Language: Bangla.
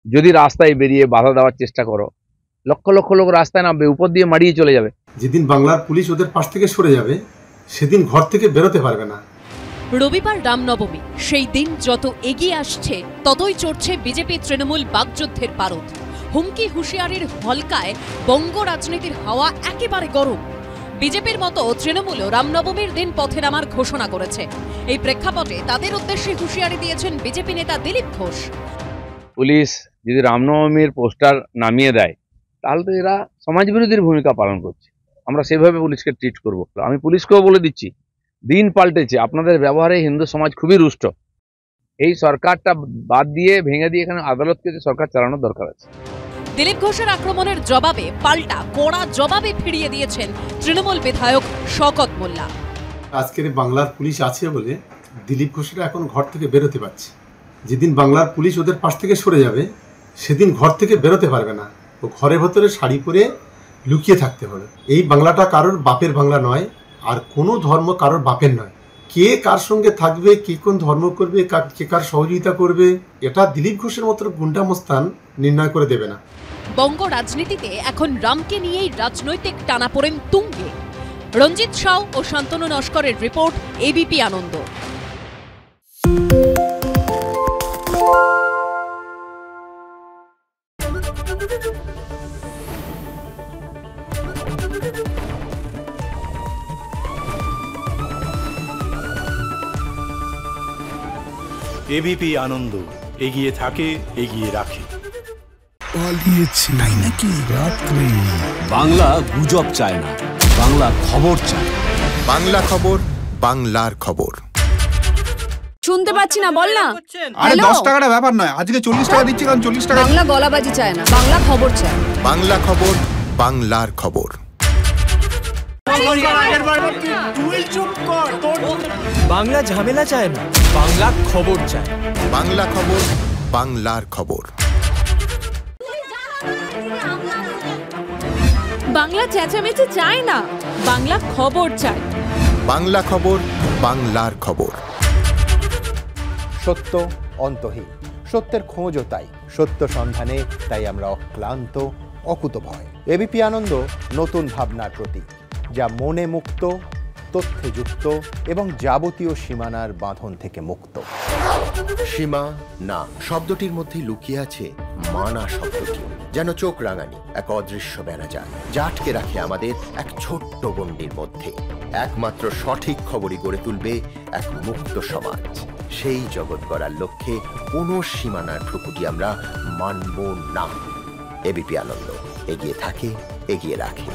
যদি রাস্তায় বেরিয়ে বাধা দেওয়ার চেষ্টা করো, লক্ষ লক্ষ লোক রাস্তায় নামবে, উপর দিয়ে মারিয়ে চলে যাবে। যেদিন বাংলার পুলিশ ওদের পাশ থেকে সরে যাবে সেদিন ঘর থেকে বেরোতে পারবে না। রবিবার রামনবমী, সেই দিন যত এগিয়ে আসছে ততই চড়ছে বিজেপি তৃণমূল বাগযুদ্ধের পারদ। হুমকি হুঁশিয়ারির হলকায় বঙ্গ রাজনীতির হাওয়া একেবারে গরম। বিজেপির মতো তৃণমূলও রামনবমীর দিন পথে নামার ঘোষণা করেছে। এই প্রেক্ষাপটে তাদের উদ্দেশ্যে হুঁশিয়ারি দিয়েছেন বিজেপি নেতা দিলীপ ঘোষ। পুলিশ যদি রামনবমীর পোস্টার নামিয়ে দেয় তাহলে তো এরা সমাজ বিরোধীর ভূমিকা পালন করছে। আমরা সেভাবে পুলিশকে ট্রিট করব। আমি পুলিশকেও বলে দিচ্ছি, দিন পাল্টেছে, আপনাদের ব্যবহারে হিন্দু সমাজ খুবই রুষ্ট। এই সরকারটা বাদ দিয়ে ভেঙে দিয়ে এখানে আদালতকে সরকার চালানোর দরকার আছে। দিলীপ ঘোষের আক্রমণের জবাবে পাল্টা কড়া জবাবে ফিরিয়ে দিয়েছেন তৃণমূল বিধায়ক শওকত মোল্লা। আজকের বাংলার পুলিশ আছে বলে দিলীপ ঘোষেরা এখন ঘর থেকে বেরোতে পারছে। যেদিন বাংলার পুলিশ ওদের পাশ থেকে সরে যাবে সেদিন ঘর থেকে বেরোতে পারবে না। ও ঘরের ভেতরে শাড়ি পরে লুকিয়ে থাকতে হবে। এই বাংলাটা কারোর বাপের বাংলা নয়, আর কোনো ধর্ম কারোর বাপের নয়। কে কার সঙ্গে থাকবে, কে কোন ধর্ম করবে, কে কার সহযোগিতা করবে, এটা দিলীপ ঘোষের মতো গুন্ডা মস্তান নির্ণয় করে দেবে না। বঙ্গ রাজনীতিতে এখন রামকে নিয়েই রাজনৈতিক টানাপোড়েন তুঙ্গে। রঞ্জিত সাউ ও শান্তনু নস্করের রিপোর্ট, এবিপি আনন্দ। এবিপি আনন্দ, এগিয়ে থাকে, এগিয়ে রাখে। পালিয়েছে নাকি রাত্রে? বাংলা গুজব চায় না, বাংলা খবর চায়। বাংলা খবর, বাংলার খবর। শুনতে পাচ্ছি না, বল না। আরে 10 টাকাটা ব্যাপার নয়, আজকে 40 টাকা দিচ্ছি, কারণ 40 টাকা। বাংলা গলাবাজি চায় না, বাংলা খবর চায়। বাংলা খবর, বাংলার খবর। বাংলা ঝামেলা চায় না, বাংলা খবর চায়। বাংলা খবর, বাংলার খবর। বাংলা চেঁচামেচি চায় না, বাংলা খবর চায়। বাংলা খবর, বাংলার খবর। সত্য অন্তহীন, সত্যের খোঁজও তাই, সত্য সন্ধানে তাই আমরা অক্লান্ত, অকুতভয়। এবিপি আনন্দ নতুন ভাবনার প্রতীক, যা মনে মুক্ত, তথ্যে যুক্ত এবং যাবতীয় সীমানার বাঁধন থেকে মুক্ত। সীমা না শব্দটির মধ্যে লুকিয়ে আছে মানা শব্দটি, যেন চোখ রাঙানি এক অদৃশ্য বেড়াজাল, যা আটকে রাখে আমাদের এক ছোট্ট গণ্ডির মধ্যে। একমাত্র সঠিক খবরই গড়ে তুলবে এক মুক্ত সমাজ। সেই জগৎ গড়ার লক্ষ্যে কোনো সীমানার ঠুকুটি আমরা মানব না। এবিপি আনন্দ, এগিয়ে থাকে, এগিয়ে রাখে।